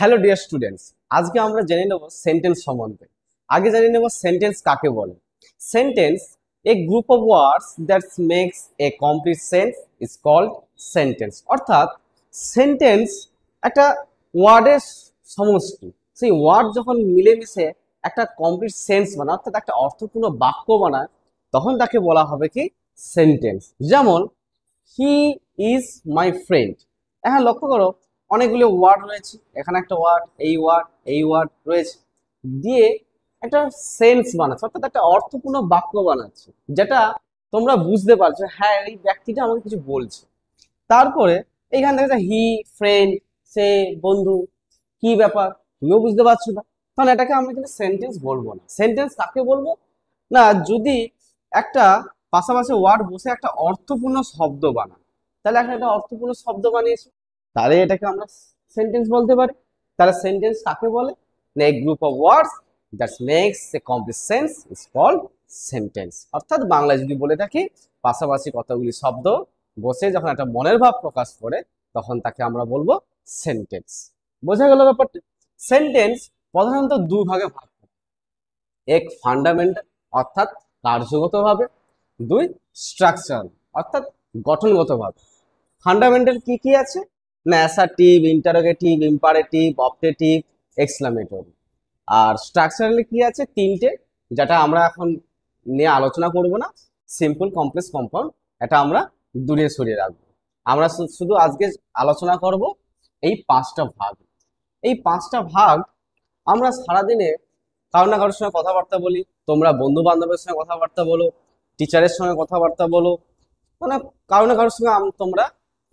Hello dear students, আজকে আমরা জেনে নেব সেন্টেন্স সম্বন্ধে। আগে জেনে নেব সেন্টেন্স কাকে বলে। Sentence, a group of words that makes a complete sense is called sentence. অর্থাৎ সেন্টেন্স একটা ওয়ার্ডের সমষ্টি। সেই ওয়ার্ড যখন মিলেমিশে একটা কমপ্লিট সেন্স বানায়, অর্থাৎ একটা অর্থপূর্ণ বাক্য বানায়, তখন তাকে বলা হবে কি সেন্টেন্স। যেমন হি ইজ মাই ফ্রেন্ড। হ্যাঁ, লক্ষ্য করো অনেকগুলো ওয়ার্ড রয়েছে, এখানে একটা ওয়ার্ড, এই ওয়ার্ড রয়েছে, দিয়ে একটা সেন্স বানাচ্ছে, অর্থাৎ একটা অর্থপূর্ণ বাক্য বানাচ্ছে, যেটা তোমরা বুঝতে পারছো হ্যাঁ এই ব্যক্তিটা আমাকে কিছু বলছে। তারপরে এইখান থেকে হি, ফ্রেন্ড, সে, বন্ধু, কি ব্যাপার তুমিও বুঝতে পারছো না, তাহলে এটাকে আমরা কিন্তু সেন্টেন্স বলবো না। সেন্টেন্স কাকে বলবো না, যদি একটা পাশাপাশি ওয়ার্ড বসে একটা অর্থপূর্ণ শব্দ বানায়, তাহলে একটা অর্থপূর্ণ শব্দ বানিয়েছে, তাহলে এটাকে আমরা সেন্টেন্স বলতে পারি। তাহলে সেন্টেন্স কাকে বলে না, a group of words that makes a complete sense is called sentence. অর্থাৎ বাংলায় যদি বলে থাকি, পাশাপাশি কতগুলি শব্দ বসে যখন একটা মনের ভাব প্রকাশ করে, তখন তাকে আমরা বলবো সেন্টেন্স। বোঝা গেল ব্যাপারটা? সেন্টেন্স প্রধানত দুই ভাগে ভাগ করে, এক ফান্ডামেন্টাল অর্থাৎ কার্যগতভাবে, দুই স্ট্রাকচারাল অর্থাৎ গঠনগতভাবে। ফান্ডামেন্টাল কি কি আছে না, assertive, interrogative, imperative, objective, exclamatory. আর স্ট্রাকচারালি কি আছে তিনটে, যেটা আমরা এখন নিয়ে আলোচনা করব না, সিম্পল, কমপ্লেক্স, কম্পাউন্ড, এটা আমরা দূরে সরিয়ে রাখবো। আমরা শুধু আজকে আলোচনা করব এই পাঁচটা ভাগ। এই পাঁচটা ভাগ আমরা সারাদিনে কারো না কারোর সঙ্গে কথাবার্তা বলি, তোমরা বন্ধু বান্ধবের সঙ্গে কথাবার্তা বলো, টিচারের সঙ্গে কথাবার্তা বলো, মানে কারো না কারোর সঙ্গে তোমরা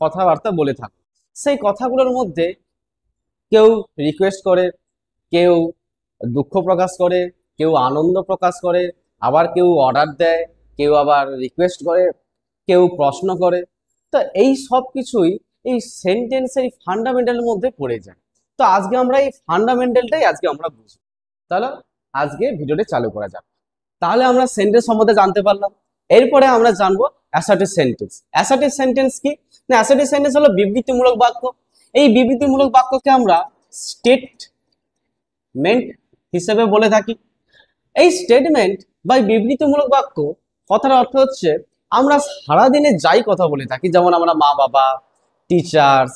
কথাবার্তা বলে থাকো। সেই কথাগুলোর মধ্যে কেউ রিকোয়েস্ট করে, কেউ দুঃখ প্রকাশ করে, কেউ আনন্দ প্রকাশ করে, আবার কেউ অর্ডার দেয়, কেউ আবার রিকোয়েস্ট করে, কেউ প্রশ্ন করে। তো এই সব কিছুই এই সেন্টেন্সের এই ফান্ডামেন্টালের মধ্যে পড়ে যায়। তো আজকে আমরা এই ফান্ডামেন্টালটাই আজকে আমরা বুঝবো। তাহলে আজকে ভিডিওটা চালু করা যাক। তাহলে আমরা সেন্টেন্স সম্বন্ধে জানতে পারলাম। এরপরে আমরা জানবো অ্যাসার্টিভ সেন্টেন্স। অ্যাসার্টিভ সেন্টেন্স কি না, অ্যাসার্টিভ সেন্টেন্স হলো বিবৃতিমূলক বাক্য। এই বিবৃতিমূলক বাক্যকে আমরা স্টেটমেন্ট হিসেবে বলে থাকি। এই স্টেটমেন্ট বা বিবৃতিমূলক বাক্য কথার অর্থ হচ্ছে আমরা সারাদিনে যাই কথা বলে থাকি, যেমন আমরা মা বাবা, টিচার্স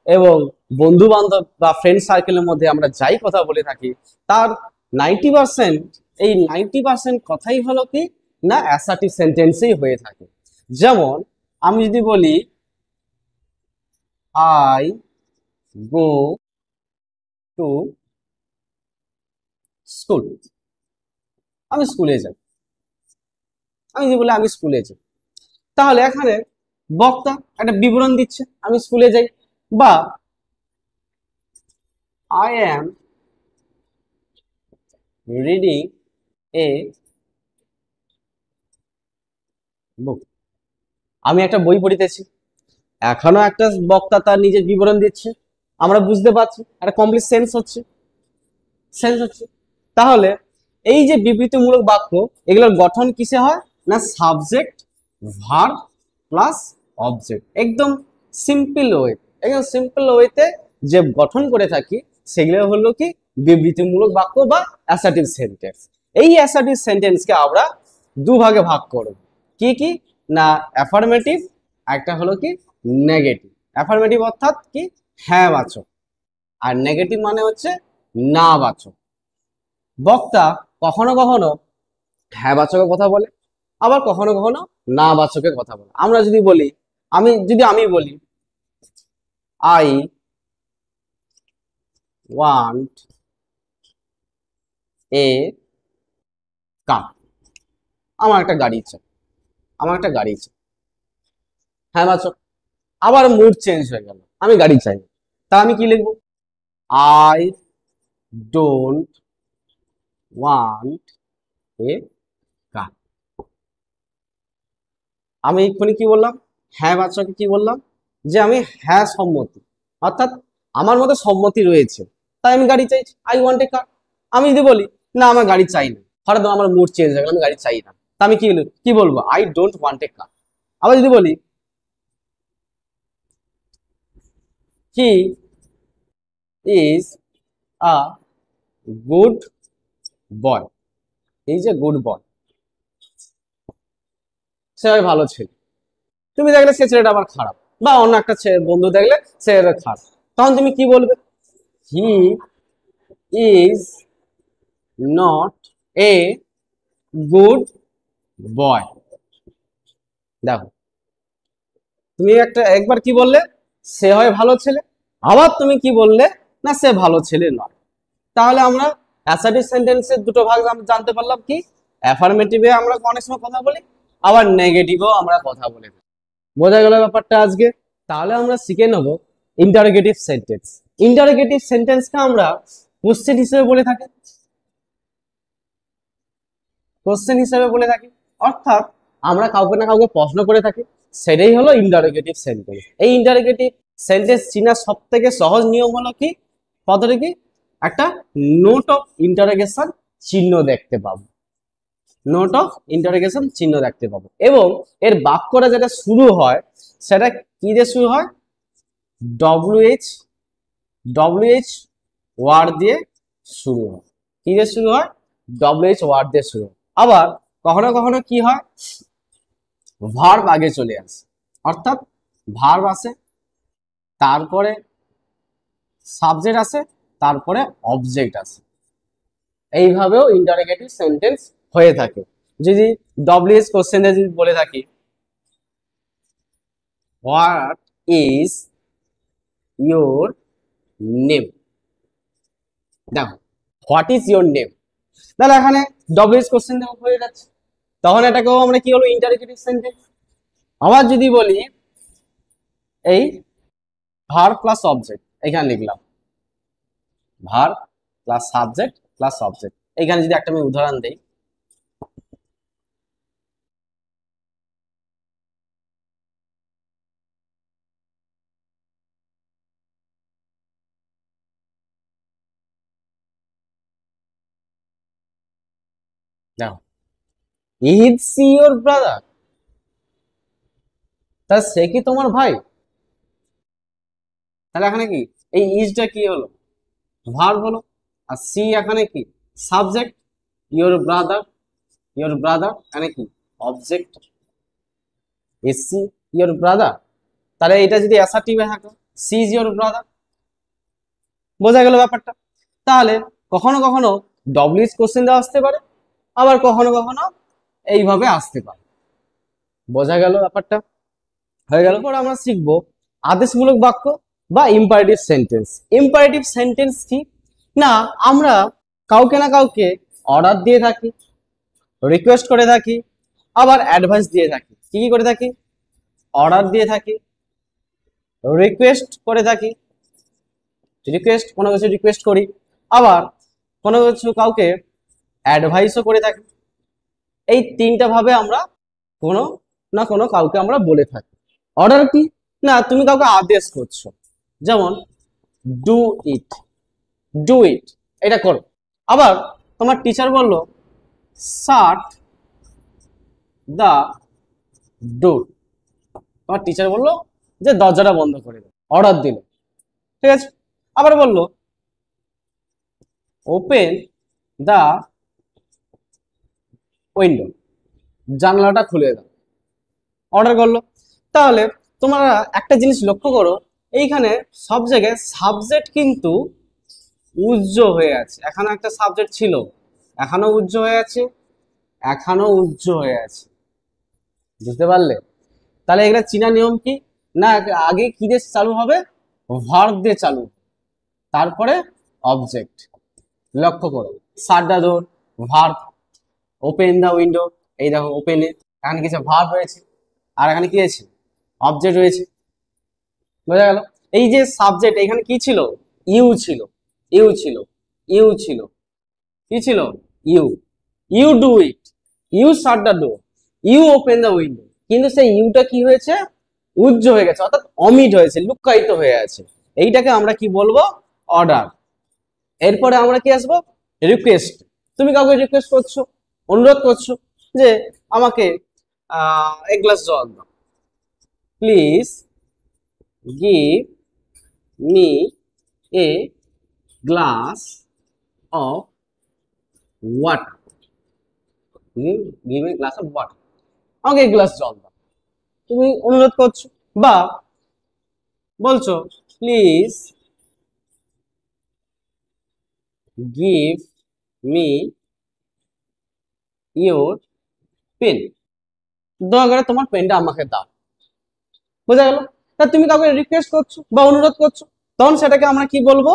এবং বন্ধু বান্ধব বা ফ্রেন্ড সার্কেলের মধ্যে আমরা যাই কথা বলে থাকি, তার 90% এই 90% কথাই হলো কি না অ্যাসার্টিভ সেন্টেন্সেই হয়ে থাকে। যেমন আমি যদি বলি আই গো টু স্কুল, আমি স্কুলে যাই, আমি যদি বলি আমি স্কুলে যাই, তাহলে এখানে বক্তা একটা বিবরণ দিচ্ছে আমি স্কুলে যাই। বা আই অ্যাম রিডিং এ বুক, আমি একটা বই পড়িতেছি। এখনো একটা বক্তা তার নিজের বিবরণ দিচ্ছে, আমরা বুঝতে পারছি একটা কমপ্লিট সেন্স হচ্ছে। তাহলে এই যে বিবৃতিমূলক বাক্য, এগুলোর গঠন কিসে হয় না সাবজেক্ট, ভার্ব প্লাস অবজেক্ট। একদম সিম্পল ওয়ে, একদম সিম্পল ওয়েতে যে গঠন করে থাকি সেগুলো হলো কি বিবৃতিমূলক বাক্য বা অ্যাসার্টিভ সেন্টেন্স। এই অ্যাসার্টিভ সেন্টেন্সকে আমরা দুভাগে ভাগ করব। কি কি না অ্যাফার্মেটিভ, একটা হলো কি নেগেটিভ। অ্যাফার্মেটিভ অর্থাৎ কি হ্যাঁ বাচক, আর নেগেটিভ মানে হচ্ছে না বাচক। বক্তা কখনো কখনো হ্যাঁ বাচকের কথা বলে, আবার কখনো কখনো না বাচকের কথা বলে। আমরা যদি বলি, আমি বলি আই ওয়ান্ট এ কার, আমার একটা গাড়ি চাই, আমার একটা গাড়ি চাই, হ্যাঁ বাচক। আবার মুড চেঞ্জ হয়ে গেল, আমি গাড়ি চাই, তা আমি কি লিখবো? আই ডোন্ট ওয়ান্ট এ কার। আমি এক্ষুনি কি বললাম? হ্যাঁ বাচকে কি বললাম যে আমি হ্যাঁ সম্মতি, অর্থাৎ আমার মধ্যে সম্মতি রয়েছে, তাই আমি গাড়ি চাইছি, আই ওয়ান্ট এ কার। আমি যদি বলি না আমার গাড়ি চাই না, হঠাৎ আমার মুড চেঞ্জ হয়ে গেল, আমি গাড়ি চাই না, তা আমি কি বলবো? আই ডোন্ট ওয়ান্ট এ কার। আবার যদি বলি he is a good boy, এই যে গুড বয়, সে হয় ভালো ছেলে। তুমি দেখলে সে ছেলেটা আবার খারাপ, বা অন্য একটা বন্ধু দেখলে সে খারাপ, তখন তুমি কি বলবে? He is not a good boy. দেখো, তুমি একবার কি বললে? সে হয় ভালো ছেলে। আবার তুমি কি বললে? না, সে ভালো ছেলে নয়। তাহলে আমরা অ্যাসার্টিভ সেন্টেন্সের দুটো ভাগ আমরা জানতে পারলাম, কি অ্যাফার্মেটিভে আমরা অনেক সময় কথা বলি, আবার নেগেটিভেও আমরা কথা বলি। বোঝা গেল ব্যাপারটা আজকে? তাহলে আমরা শিখে নেব ইন্টারোগেটিভ সেন্টেন্স। ইন্টারোগেটিভ সেন্টেন্সকে আমরা কোশ্চেন হিসেবে বলে থাকি, কোশ্চেন হিসেবে বলে থাকি, অর্থাৎ আমরা কাউকে না কাউকে প্রশ্ন করে থাকি, সেটাই হলো ইন্টারোগেটিভ সেন্টেন্স। এই ইন্টারোগেটিভ সেন্টেন্স চেনার সব থেকে সহজ নিয়ম হলো কি? পদ্ধতি কি? একটা নোট অফ ইন্টারোগেশন চিহ্ন দেখতে পাবো, নোট অফ ইন্টারোগেশন চিহ্ন দেখতে পাবো, এবং এর বাক্যটা যেটা শুরু হয় সেটা কি দিয়ে শুরু হয়? ডব্লিউএইচ, ডব্লিউএইচ ওয়ার্ড দিয়ে শুরু হয়। কি দিয়ে শুরু হয়? ডব্লিউএইচ ওয়ার্ড দিয়ে শুরু হয়। আবার কখনো কখনো কি হয়? ভার্ব আগে চলে আসে, অর্থাৎ ভার্ব আসে, তারপরে সাবজেক্ট আসে, তারপরে অবজেক্ট আসে। এইভাবেও ইন্টারোগেটিভ সেন্টেন্স হয়ে থাকে। যদি ডব্লিউএইচ কোশ্চেনে যদি বলে থাকি, হোয়াট ইজ ইয়োর নেম, দেখো হোয়াট ইজ ইয়োর নেম, তাহলে এখানে ডব্লিউএইচ কোশ্চেন হয়ে যাচ্ছে, তখন এটাকেও আমরা কি হলো? Interrogative sentence. আবার যদি বলি এই ভার্ব প্লাস অবজেক্ট, এখানে লিখলাম verb plus subject plus object. এখানে যদি একটা আমি উদাহরণ দেই, দেখো ইজ সি ইয়োর ব্রাদার, তা সে কি তোমার ভাই? তাহলে এখানে কি এই ইজটা কি হলো? ভার্ব হলো, আর সি এখানে কি? Subject. Your brother, your brother এখানে কি? Object. Is see your brother, তাহলে এটা যদি অ্যাসার্টিভে থাকে, সি ইজ ইয়োর ব্রাদার। বোঝা গেল ব্যাপারটা? তাহলে কখনো কখনো ডব্লিউএইচ কোশ্চেন দেওয়া আসতে পারে, আবার কখনো কখনো এইভাবে আসতে পারে। বোঝা গেল ব্যাপারটা? হয়ে গেল। পর আমরা শিখবো আদেশমূলক বাক্য বা ইম্পারেটিভ সেন্টেন্স। ইম্পারেটিভ সেন্টেন্স কি? না, আমরা কাউকে না কাউকে অর্ডার দিয়ে থাকি, রিকোয়েস্ট করে থাকি, আবার অ্যাডভাইস দিয়ে থাকি। কি কি করে থাকি? অর্ডার দিয়ে থাকি, রিকোয়েস্ট করে থাকি, রিকোয়েস্ট কোনো কিছু রিকোয়েস্ট করি, আবার কোনো কিছু কাউকে অ্যাডভাইসও করে থাকি। এই তিনটা ভাবে আমরা কোনো না কোনো কাউকে আমরা বলে থাকি। অর্ডার কি? না, তুমি কাউকে আদেশ করছো, যেমন ডু ইট, ডু ইট, এটা করো। আবার তোমার টিচার বললো শাট দা ডোর, তোমার টিচার বললো যে দরজাটা বন্ধ করে দাও, অর্ডার দিল, ঠিক আছে। আবার বললো ওপেন দা উইন্ডো, জানলাটা খুলে দাও, অর্ডার করলো। তাহলে তোমরা একটা জিনিস লক্ষ্য করো, এইখানে সব জায়গায় সাবজেক্ট কিন্তু উজ্জ হয়ে আছে। এখানে একটা সাবজেক্ট ছিল, এখানেও উজ্জ হয়ে আছে, এখানেও উজ্জ হয়ে আছে। বুঝতে পারলে? তাহলে এগুলা চিনা নিয়ম কি? না, আগে কি দিয়ে চালু হবে? ভার্ব দিয়ে চালু, তারপরে অবজেক্ট। লক্ষ্য করো, শাট দা ডোর ভার্ব, ওপেন দা উইন্ডো, এই দেখো ওপেনে এখানে কিছু ভার্ব রয়েছে, আর এখানে কি আছে? অবজেক্ট রয়েছে। বোঝা গেল? এই যে সাবজেক্ট এখানে কি ছিল? ইউ ছিল, ইউ ছিল, ইউ ছিল, কি ছিল? You. You do it, you shut the door, you open the window. কিন্তু সেই ইউটা কি হয়েছে? উজ্জ হয়ে গেছে, অর্থাৎ অমিট হয়েছে, লুক্কায়িত হয়ে আছে। এইটাকে আমরা কি বলবো? অর্ডার। এরপরে আমরা কি আসবো? রিকোয়েস্ট। তুমি কাউকে রিকোয়েস্ট করছো, অনুরোধ করছো যে আমাকে এক গ্লাস জল দাও, please give me a glass of water, give a glass of water, আমাকে এক গ্লাস জল দাও, তুমি অনুরোধ করছো বা বলছো please give me your pen, দয়া করে তোমার পেনটা আমাকে দাও। বোঝা গেল? তা তুমি কাউকে রিকোয়েস্ট করছো বা অনুরোধ করছো, তখন সেটাকে আমরা কি বলবো?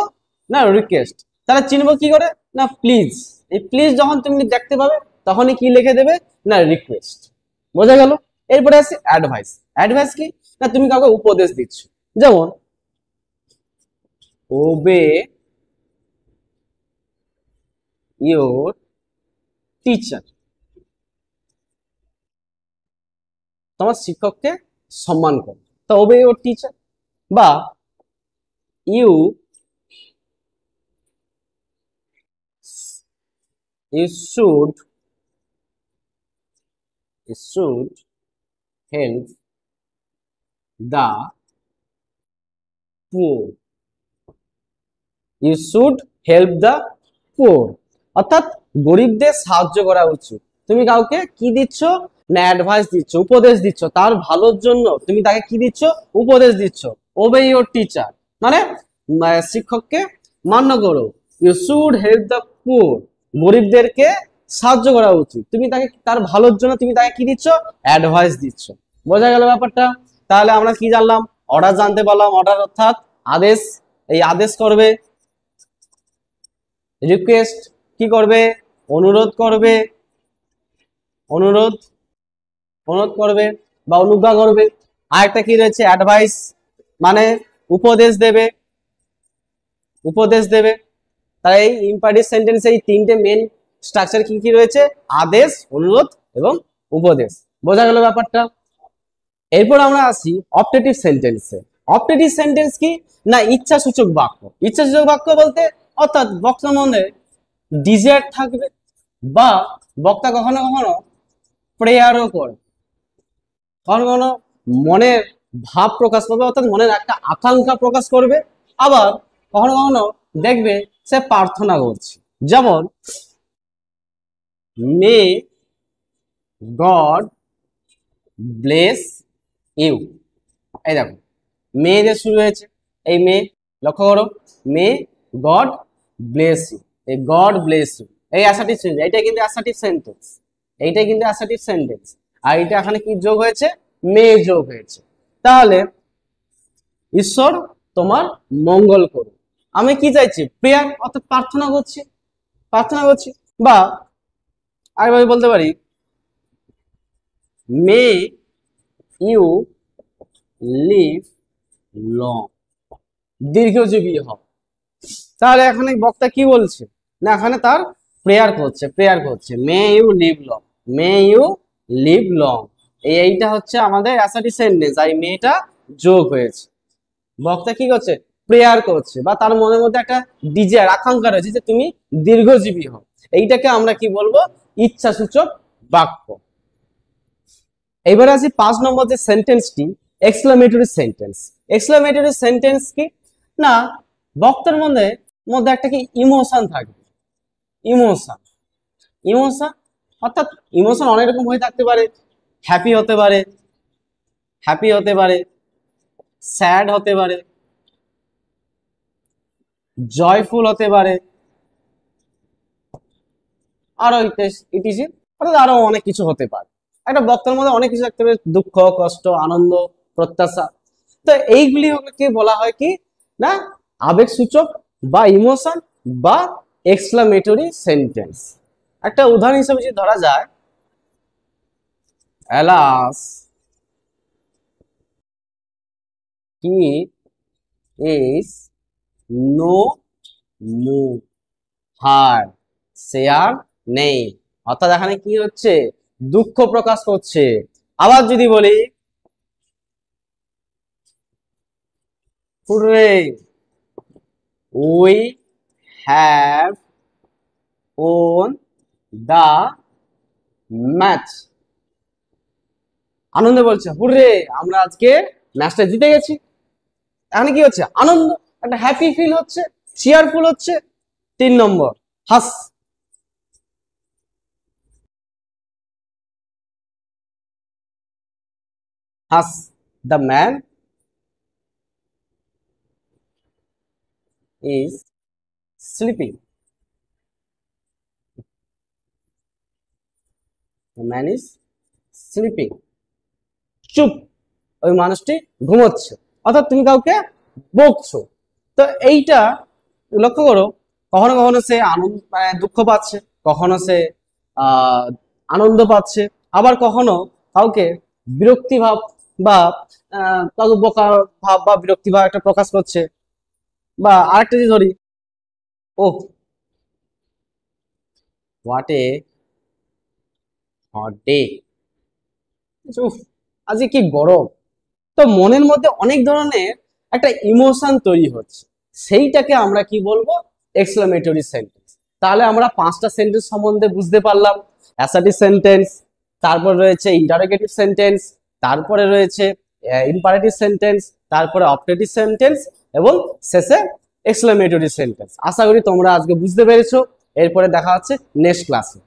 না রিকোয়েস্ট। তাহলে চিনবো কি করে? না প্লিজ, এই প্লিজ যখন তুমি দেখতে পাবে তখনই কি লিখে দেবে? না রিকোয়েস্ট। বোঝা গেল? এরপরে আছে অ্যাডভাইস। অ্যাডভাইস কি? না তুমি কাউকে উপদেশ দিচ্ছ, যেমন ওবে ইউর টিচার, তোমার শিক্ষককে সম্মান করো, তো ওবে ইউর টিচার। বা you you should help the poor, you should help the poor, অর্থাৎ গরিবদের সাহায্য করা উচিত। তুমি কাউকে কি দিচ্ছ? না অ্যাডভাইস দিচ্ছ, উপদেশ দিচ্ছ, তার ভালোর জন্য তুমি তাকে কি দিচ্ছ? উপদেশ দিচ্ছ। ওবে ইউর টিচার মানে শিক্ষককে মান্য করো। You should help the poor, গরিবদেরকে সাহায্য করা উচিত, তুমি তাকে তার ভালোর জন্য তুমি তাকে কি দিচ্ছ? অ্যাডভাইস দিচ্ছ। বোঝা গেল ব্যাপারটা? তাহলে আমরা কি জানলাম? অর্ডার জানতে পারলাম। অর্ডার অর্থাৎ আদেশ, এই আদেশ করবে। রিকোয়েস্ট কি করবে? অনুরোধ করবে, অনুরোধ অনুরোধ করবে বা অনুজ্ঞা করবে। আরেকটা কি রয়েছে? অ্যাডভাইস মানে উপদেশ দেবে, উপদেশ দেবে। তাই এই ইম্পারেটিভ সেন্টেন্সে এই তিনটে মেন স্ট্রাকচার কি কি রয়েছে? আদেশ, অনুরোধ এবং উপদেশ। বোঝা গেল ব্যাপারটা? এরপর আমরা আসি অপটেটিভ সেন্টেন্সে। অপটেটিভ সেন্টেন্স কি? না ইচ্ছাসূচক বাক্য। ইচ্ছাসূচক বাক্য বলতে অর্থাৎ বক্তার মধ্যে ডিজায়ার থাকবে বা বক্তা কখনো কখনো প্রেয়ারও করে, কখনো কখনো মনের ভাব প্রকাশ করবে, অর্থাৎ মনের একটা আকাঙ্ক্ষা প্রকাশ করবে। আবার কখনো কখনো দেখবে সে প্রার্থনা করছে, যেমন মে গড ব্লেস ইউ। এই দেখো মে যে শুরু হয়েছে, এই মে লক্ষ্য করো, মে গড ব্লেস ইউ, এই গড ব্লেস ইউ এই অ্যাসার্টিভ সেন্টেন্স, এইটা কিন্তু অ্যাসার্টিভ সেন্টেন্স, এইটাই কিন্তু অ্যাসার্টিভ সেন্টেন্স। আর এটা এখানে কি যোগ হয়েছে? মে যোগ হয়েছে। তাহলে ঈশ্বর তোমার মঙ্গল করুন, আমি কি চাইছি? প্রেয়ার, অর্থাৎ প্রার্থনা করছি, প্রার্থনা করছি। বা আরেকভাবে বলতে পারি মে ইউ লিভ লং, দীর্ঘজীবী হও। তাহলে এখানে বক্তা কি বলছে? না এখানে তার প্রেয়ার করছে, প্রেয়ার করছে। May you live long, may you live long, এইটা হচ্ছে আমাদের অ্যাসার্টিভ সেন্টেন্স। আর এই মেটা যোগ হয়েছে। বক্তা কি করছে? প্রেয়ার করছে, বা তার মনের মধ্যে একটা ডিজায়ার, আকাঙ্ক্ষা রয়েছে যে তুমি দীর্ঘজীবী হও। এইটাকে আমরা কি বলবো? ইচ্ছাসূচক বাক্য। এবারে আসি 5 নম্বর যে সেন্টেন্সটি, এক্সক্লামেটরি সেন্টেন্স। এক্সক্লামেটরি সেন্টেন্স কি? না বক্তার মধ্যে মধ্যে একটা কি ইমোশন থাকবে, ইমোশন। ইমোশন অর্থাৎ ইমোশন অনেক রকম হয়ে থাকতে পারে। হ্যাপি হতে পারে, হ্যাপি হতে পারে, স্যাড হতে পারে, জয়ফুল হতে পারে, আরো ইটিসি, অর্থাৎ আরো অনেক কিছু হতে পারে। একটা বক্তার মধ্যে অনেক কিছু থাকতে পারে, দুঃখ, কষ্ট, আনন্দ, প্রত্যাশা। তো এইগুলিকে বলা হয় কি? না আবেগসূচক বা ইমোশন বা এক্সক্লামেটরি সেন্টেন্স। একটা উদাহরণ হিসেবে যদি ধরা যায়, alas he is no move, হার সে আর নেই, অর্থাৎ এখানে কি হচ্ছে? দুঃখ প্রকাশ করছে। আবার যদি বলি we have won the match, আনন্দে বলছে হুররে আমরা আজকে ম্যাচটা জিতে গেছি। এখানে কি হচ্ছে? আনন্দ, একটা হ্যাপি ফিল হচ্ছে। চেয়ারফুল হচ্ছে 3 নম্বর, হাস। হাস, the man is sleeping. The man is sleeping. চুপ, ওই মানুষটি ঘুমোচ্ছে, অর্থাৎ তুমি কাউকে বকছো। তো এইটা লক্ষ্য করো, কখনো কখনো সে আনন্দ দুঃখ পাচ্ছে, কখনো সে আহ আনন্দ পাচ্ছে, আবার কখনো কাউকে বিরক্তি ভাব বা কাউকে বোকা ভাব বা বিরক্তি ভাব একটা প্রকাশ করছে। বা আরেকটা যদি ধরি, ওহ হোয়াট এ হট ডে, উফ আজকে কি গরম। তো মনের মধ্যে অনেক ধরনের একটা ইমোশন তৈরি হচ্ছে, সেইটাকে আমরা কি বলবো, এক্সক্লেমেটরি সেন্টেন্স। তাহলে আমরা 5টা সেন্টেন্স সম্বন্ধে বুঝতে পারলাম। অ্যাসার্টিভ সেন্টেন্স, তারপর রয়েছে ইন্টারোগেটিভ সেন্টেন্স, তারপরে রয়েছে ইম্পারেটিভ সেন্টেন্স, তারপরে অবজেক্টিভ সেন্টেন্স এবং শেষে এক্সক্লেমেটরি সেন্টেন্স। আশা করি তোমরা আজকে বুঝতে পেরেছো। এরপরে দেখা হচ্ছে নেক্সট ক্লাসে।